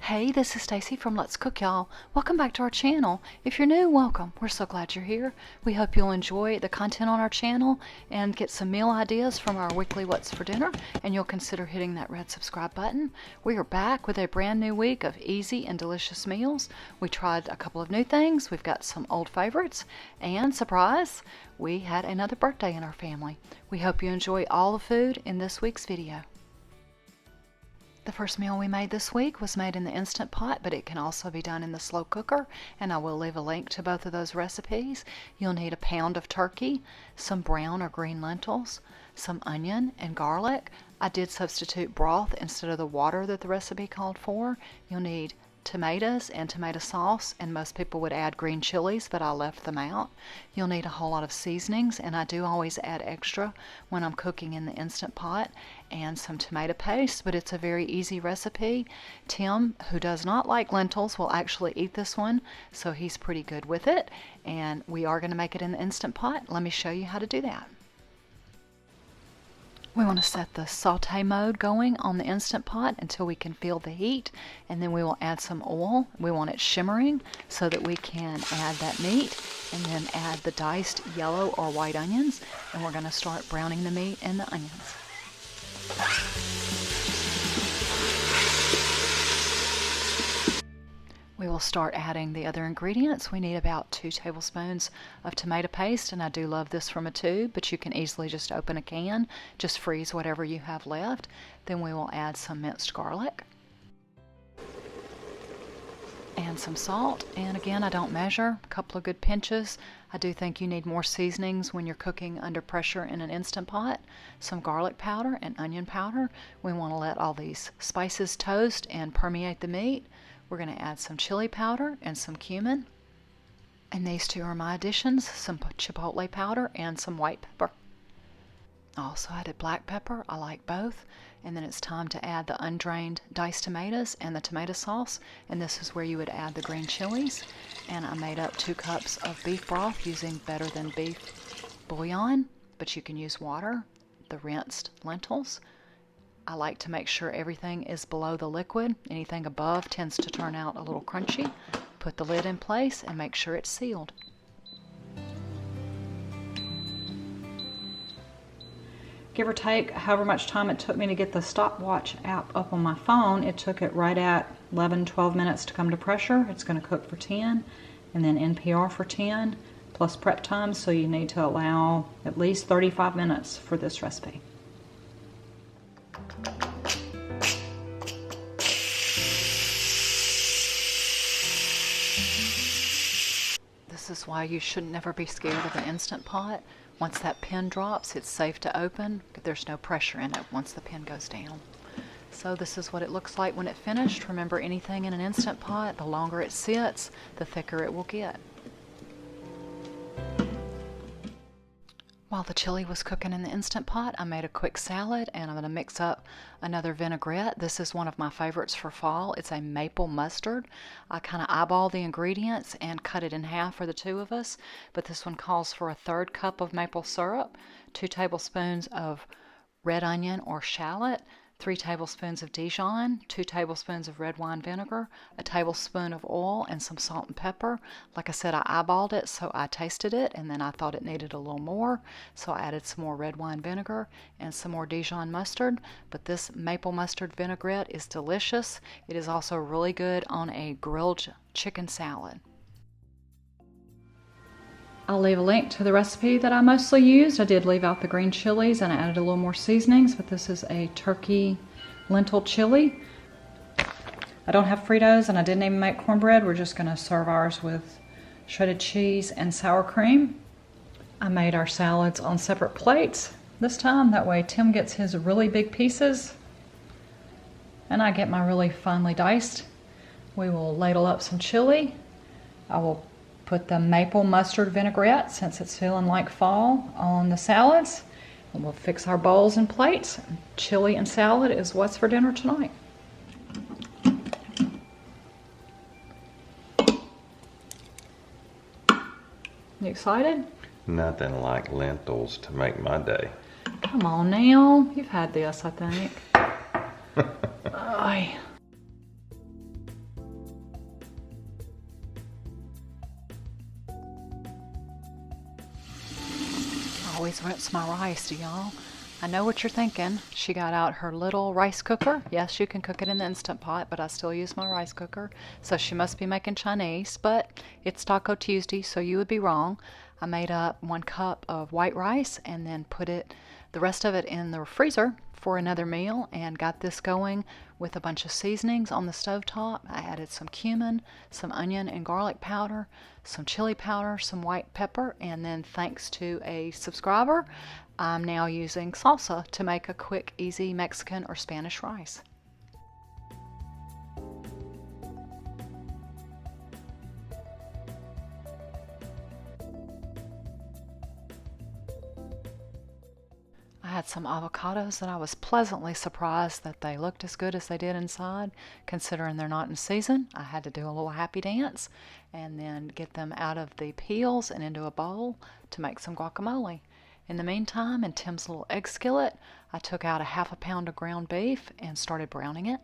Hey, this is Stacy from Let's Cook, y'all. Welcome back to our channel. If you're new, welcome. We're so glad you're here. We hope you'll enjoy the content on our channel and get some meal ideas from our weekly What's for Dinner, and you'll consider hitting that red subscribe button. We are back with a brand new week of easy and delicious meals. We tried a couple of new things. We've got some old favorites, and surprise, we had another birthday in our family. We hope you enjoy all the food in this week's video. The first meal we made this week was made in the Instant Pot, but it can also be done in the slow cooker, and I will leave a link to both of those recipes. You'll need a pound of turkey, some brown or green lentils, some onion and garlic. I did substitute broth instead of the water that the recipe called for. You'll need tomatoes and tomato sauce, and most people would add green chilies, but I left them out. You'll need a whole lot of seasonings, and I do always add extra when I'm cooking in the Instant Pot, and some tomato paste, but it's a very easy recipe. Tim, who does not like lentils, will actually eat this one, so he's pretty good with it, and we are going to make it in the Instant Pot. Let me show you how to do that. We want to set the saute mode going on the Instant Pot until we can feel the heat, and then we will add some oil. We want it shimmering so that we can add that meat, and then add the diced yellow or white onions, and we're going to start browning the meat and the onions. We will start adding the other ingredients. We need about 2 tablespoons of tomato paste, and I do love this from a tube, but you can easily just open a can, just freeze whatever you have left. Then we will add some minced garlic and some salt, and again, I don't measure, a couple of good pinches. I do think you need more seasonings when you're cooking under pressure in an Instant Pot. Some garlic powder and onion powder. We want to let all these spices toast and permeate the meat. We're going to add some chili powder and some cumin. And these two are my additions, some chipotle powder and some white pepper. I also added black pepper. I like both. And then it's time to add the undrained diced tomatoes and the tomato sauce. And this is where you would add the green chilies. And I made up 2 cups of beef broth using Better Than Beef bouillon, but you can use water, the rinsed lentils. I like to make sure everything is below the liquid. Anything above tends to turn out a little crunchy. Put the lid in place and make sure it's sealed. Give or take however much time it took me to get the stopwatch app up on my phone, it took it right at 11-12 minutes to come to pressure. It's going to cook for 10, and then NPR for 10, plus prep time, so you need to allow at least 35 minutes for this recipe. This is why you should never be scared of an Instant Pot. Once that pin drops, it's safe to open. There's no pressure in it once the pin goes down. So this is what it looks like when it's finished. Remember, anything in an Instant Pot, the longer it sits, the thicker it will get. While the chili was cooking in the Instant Pot, I made a quick salad, and I'm going to mix up another vinaigrette. This is one of my favorites for fall. It's a maple mustard. I kind of eyeball the ingredients and cut it in half for the 2 of us, but this one calls for a 1/3 cup of maple syrup, 2 tablespoons of red onion or shallot, 3 tablespoons of Dijon, 2 tablespoons of red wine vinegar, a tablespoon of oil, and some salt and pepper. Like I said, I eyeballed it, so I tasted it, and then I thought it needed a little more, so I added some more red wine vinegar and some more Dijon mustard. But this maple mustard vinaigrette is delicious. It is also really good on a grilled chicken salad. I'll leave a link to the recipe that I mostly used. I did leave out the green chilies and I added a little more seasonings, but this is a turkey lentil chili. I don't have Fritos and I didn't even make cornbread. We're just going to serve ours with shredded cheese and sour cream. I made our salads on separate plates this time. That way Tim gets his really big pieces and I get my really finely diced. We will ladle up some chili. I will put the maple mustard vinaigrette, since it's feeling like fall, on the salads. And we'll fix our bowls and plates. Chili and salad is what's for dinner tonight. You excited? Nothing like lentils to make my day. Come on now. You've had this, I think. always rinse my rice, y'all. I know what you're thinking. She got out her little rice cooker. Yes, you can cook it in the Instant Pot, but I still use my rice cooker. So she must be making Chinese, but it's Taco Tuesday, so you would be wrong. I made up 1 cup of white rice and then put the rest of it in the freezer for another meal, and got this going with a bunch of seasonings on the stovetop. I added some cumin, some onion and garlic powder, some chili powder, some white pepper, and then thanks to a subscriber, I'm now using salsa to make a quick, easy Mexican or Spanish rice. I had some avocados that I was pleasantly surprised that they looked as good as they did inside, considering they're not in season. I had to do a little happy dance and then get them out of the peels and into a bowl to make some guacamole. In the meantime, in Tim's little egg skillet, I took out a 1/2 pound of ground beef and started browning it.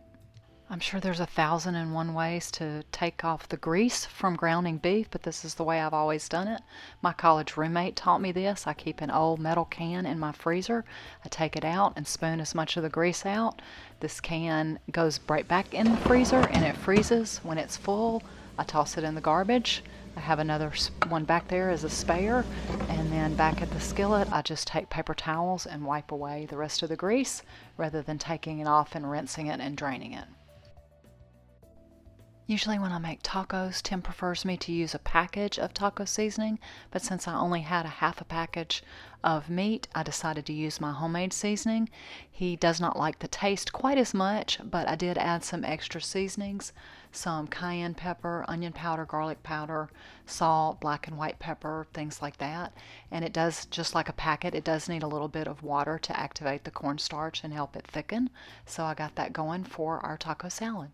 I'm sure there's 1,001 ways to take off the grease from grounding beef, but this is the way I've always done it. My college roommate taught me this. I keep an old metal can in my freezer. I take it out and spoon as much of the grease out. This can goes right back in the freezer and it freezes. When it's full, I toss it in the garbage. I have another one back there as a spare, and then back at the skillet I just take paper towels and wipe away the rest of the grease rather than taking it off and rinsing it and draining it. Usually when I make tacos, Tim prefers me to use a package of taco seasoning, but since I only had a 1/2 package of meat, I decided to use my homemade seasoning. He does not like the taste quite as much, but I did add some extra seasonings, some cayenne pepper, onion powder, garlic powder, salt, black and white pepper, things like that. And it does, just like a packet, it does need a little bit of water to activate the cornstarch and help it thicken. So I got that going for our taco salad.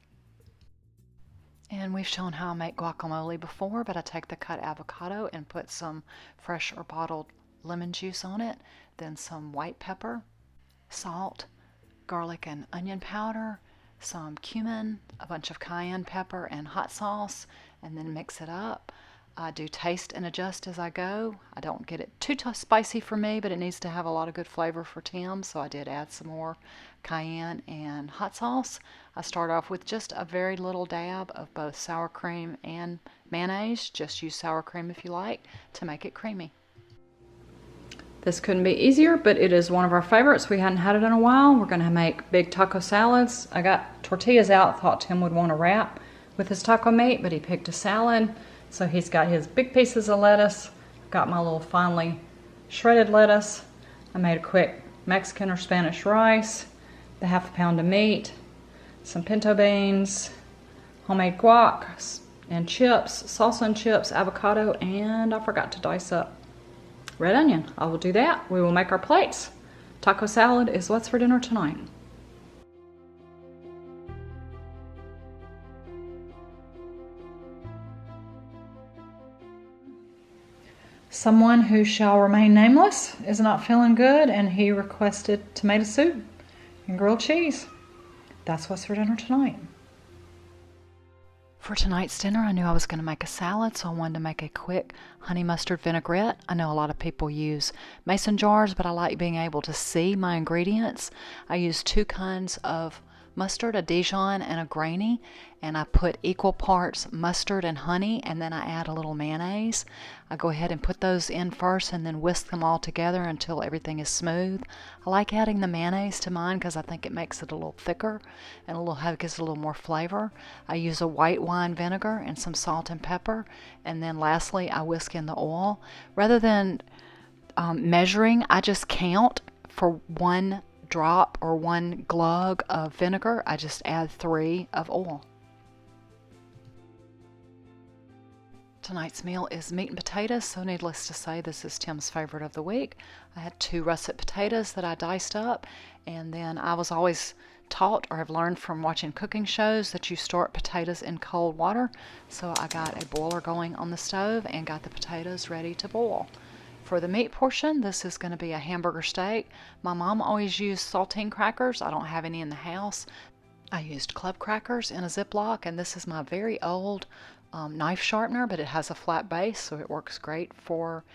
And we've shown how I make guacamole before, but I take the cut avocado and put some fresh or bottled lemon juice on it, then some white pepper, salt, garlic and onion powder, some cumin, a bunch of cayenne pepper and hot sauce, and then mix it up. I do taste and adjust as I go. I don't get it too spicy for me, but it needs to have a lot of good flavor for Tim, so I did add some more cayenne and hot sauce. I start off with just a very little dab of both sour cream and mayonnaise. Just use sour cream if you like to make it creamy. This couldn't be easier, but it is one of our favorites. We hadn't had it in a while. We're going to make big taco salads. I got tortillas out, thought Tim would want to wrap with his taco meat, but he picked a salad. So he's got his big pieces of lettuce, got my little finely shredded lettuce. I made a quick Mexican or Spanish rice, the 1/2 pound of meat, some pinto beans, homemade guac and chips, salsa and chips, avocado, and I forgot to dice up red onion. I will do that. We will make our plates. Taco salad is what's for dinner tonight. Someone who shall remain nameless is not feeling good, and he requested tomato soup and grilled cheese. That's what's for dinner tonight. For tonight's dinner, I knew I was going to make a salad, so I wanted to make a quick honey mustard vinaigrette. I know a lot of people use mason jars, but I like being able to see my ingredients. I use 2 kinds of mustard, a Dijon and a grainy, and I put equal parts mustard and honey, and then I add a little mayonnaise. I go ahead and put those in first and then whisk them all together until everything is smooth. I like adding the mayonnaise to mine because I think it makes it a little thicker and gives it a little more flavor. I use a white wine vinegar and some salt and pepper, and then lastly I whisk in the oil. Rather than measuring, I just count for 1 drop or 1 glug of vinegar. I just add 3 of oil. Tonight's meal is meat and potatoes, so needless to say, this is Tim's favorite of the week. I had 2 russet potatoes that I diced up, and then I was always taught or have learned from watching cooking shows that you store potatoes in cold water. So I got a boiler going on the stove and got the potatoes ready to boil. For the meat portion, this is going to be a hamburger steak. My mom always used saltine crackers. I don't have any in the house. I used club crackers in a Ziploc, and this is my very old knife sharpener, but it has a flat base, so it works great for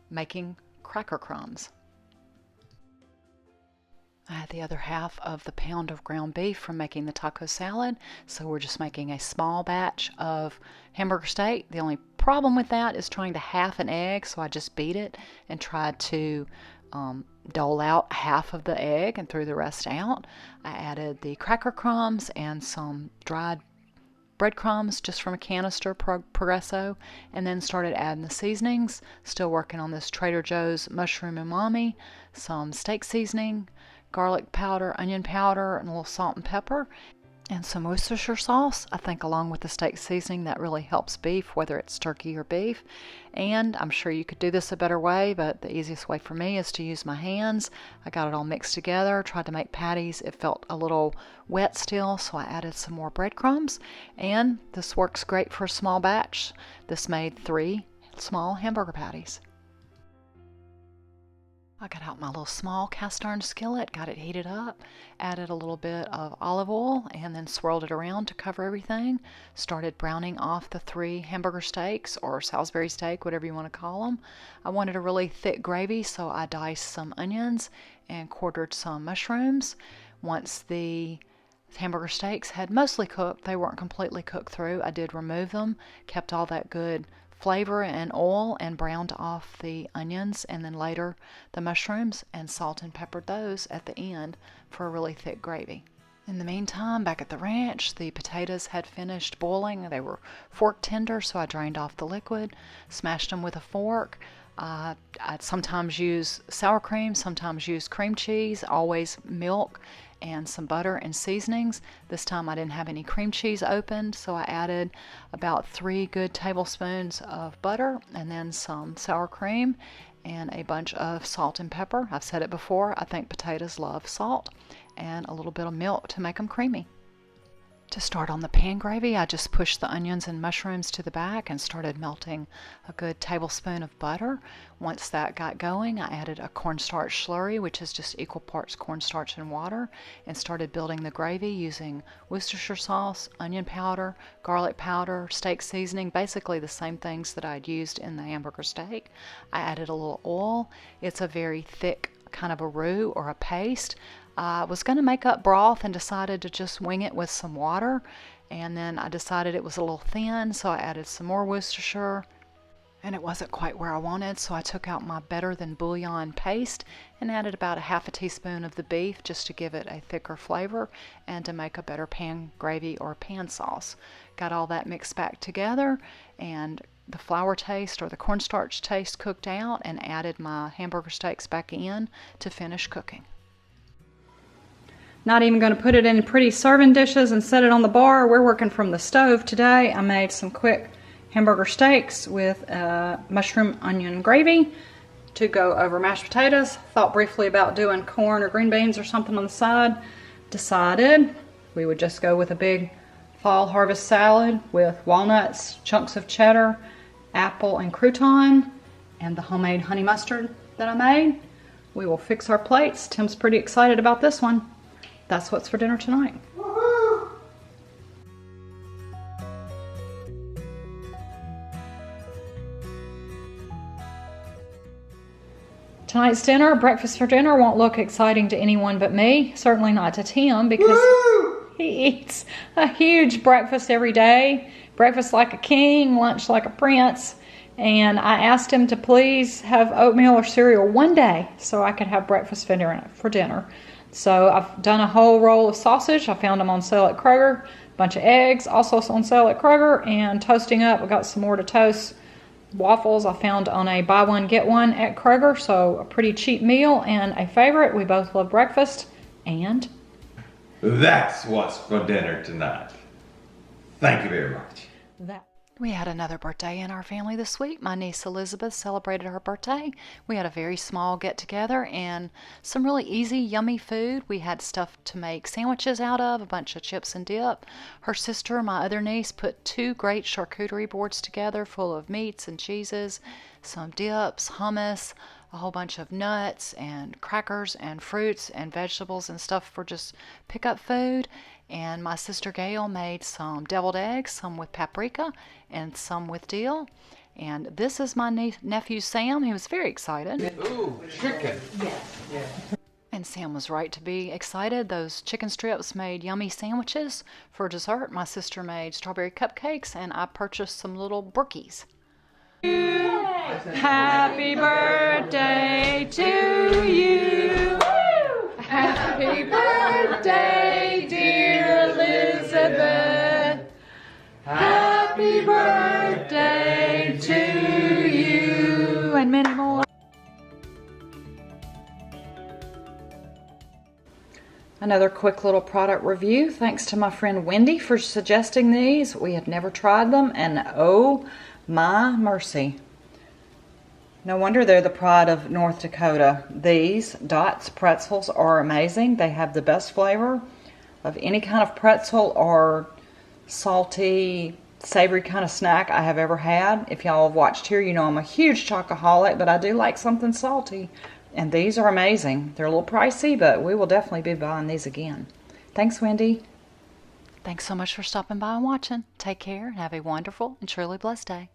making cracker crumbs. I had the other half of the pound of ground beef from making the taco salad, so we're just making a small batch of hamburger steak. The only problem with that is trying to half an egg, so I just beat it and tried to dole out half of the egg and threw the rest out. I added the cracker crumbs and some dried breadcrumbs just from a canister, Progresso, and then started adding the seasonings. Still working on this Trader Joe's mushroom umami, some steak seasoning, garlic powder, onion powder, and a little salt and pepper, and some Worcestershire sauce. I think along with the steak seasoning that really helps beef, whether it's turkey or beef. And I'm sure you could do this a better way, but the easiest way for me is to use my hands. I got it all mixed together, tried to make patties. It felt a little wet still, so I added some more breadcrumbs, and this works great for a small batch. This made 3 small hamburger patties. I got out my little small cast iron skillet, got it heated up, added a little bit of olive oil, and then swirled it around to cover everything. Started browning off the 3 hamburger steaks, or Salisbury steak, whatever you want to call them. I wanted a really thick gravy, so I diced some onions and quartered some mushrooms. Once the hamburger steaks had mostly cooked, they weren't completely cooked through, I did remove them, kept all that good flavor and oil, and browned off the onions, and then later the mushrooms, and salt and peppered those at the end for a really thick gravy. In the meantime, back at the ranch, the potatoes had finished boiling. They were fork tender, so I drained off the liquid, smashed them with a fork. I'd sometimes use sour cream, sometimes use cream cheese, always milk and some butter and seasonings. This time I didn't have any cream cheese opened, so I added about 3 good tablespoons of butter and then some sour cream and a bunch of salt and pepper. I've said it before, I think potatoes love salt, and a little bit of milk to make them creamy. To start on the pan gravy, I just pushed the onions and mushrooms to the back and started melting a good tablespoon of butter. Once that got going, I added a cornstarch slurry, which is just equal parts cornstarch and water, and started building the gravy using Worcestershire sauce, onion powder, garlic powder, steak seasoning, basically the same things that I'd used in the hamburger steak. I added a little oil. It's a very thick kind of a roux or a paste. I was going to make up broth and decided to just wing it with some water, and then I decided it was a little thin, so I added some more Worcestershire, and it wasn't quite where I wanted, so I took out my better than bouillon paste and added about a half a teaspoon of the beef just to give it a thicker flavor and to make a better pan gravy or pan sauce. Got all that mixed back together, and the flour taste or the cornstarch taste cooked out, and added my hamburger steaks back in to finish cooking. Not even going to put it in pretty serving dishes and set it on the bar. We're working from the stove today. I made some quick hamburger steaks with mushroom onion gravy to go over mashed potatoes. Thought briefly about doing corn or green beans or something on the side. Decided we would just go with a big fall harvest salad with walnuts, chunks of cheddar, apple and crouton, and the homemade honey mustard that I made. We will fix our plates. Tim's pretty excited about this one. That's what's for dinner tonight. Woohoo! Tonight's dinner, breakfast for dinner, won't look exciting to anyone but me. Certainly not to Tim, because he eats a huge breakfast every day. Breakfast like a king, lunch like a prince. And I asked him to please have oatmeal or cereal one day so I could have breakfast for dinner. So I've done a whole roll of sausage. I found them on sale at Kroger. A bunch of eggs, also on sale at Kroger. And toasting up, I got some more to toast. Waffles I found on a buy one get one at Kroger. So a pretty cheap meal and a favorite. We both love breakfast. And That's what's for dinner tonight. Thank you very much. We had another birthday in our family this week. My niece Elizabeth celebrated her birthday. We had a very small get-together and some really easy, yummy food. We had stuff to make sandwiches out of, a bunch of chips and dip. Her sister, my other niece, put 2 great charcuterie boards together full of meats and cheeses, some dips, hummus, a whole bunch of nuts and crackers and fruits and vegetables and stuff for just pick-up food. And my sister Gail made some deviled eggs, some with paprika and some with dill. And this is my nephew Sam. He was very excited. Ooh, chicken. And Sam was right to be excited. Those chicken strips made yummy sandwiches. For dessert, my sister made strawberry cupcakes, and I purchased some little brookies. Happy birthday to you. Happy birthday, dear Elizabeth. Happy birthday to you. And many more. Another quick little product review. Thanks to my friend Wendy for suggesting these. We had never tried them, and oh my mercy. No wonder they're the pride of North Dakota. These Dots pretzels are amazing. They have the best flavor of any kind of pretzel or salty, savory kind of snack I have ever had. If y'all have watched here, you know I'm a huge chocoholic, but I do like something salty. And these are amazing. They're a little pricey, but we will definitely be buying these again. Thanks, Wendy. Thanks so much for stopping by and watching. Take care and have a wonderful and truly blessed day.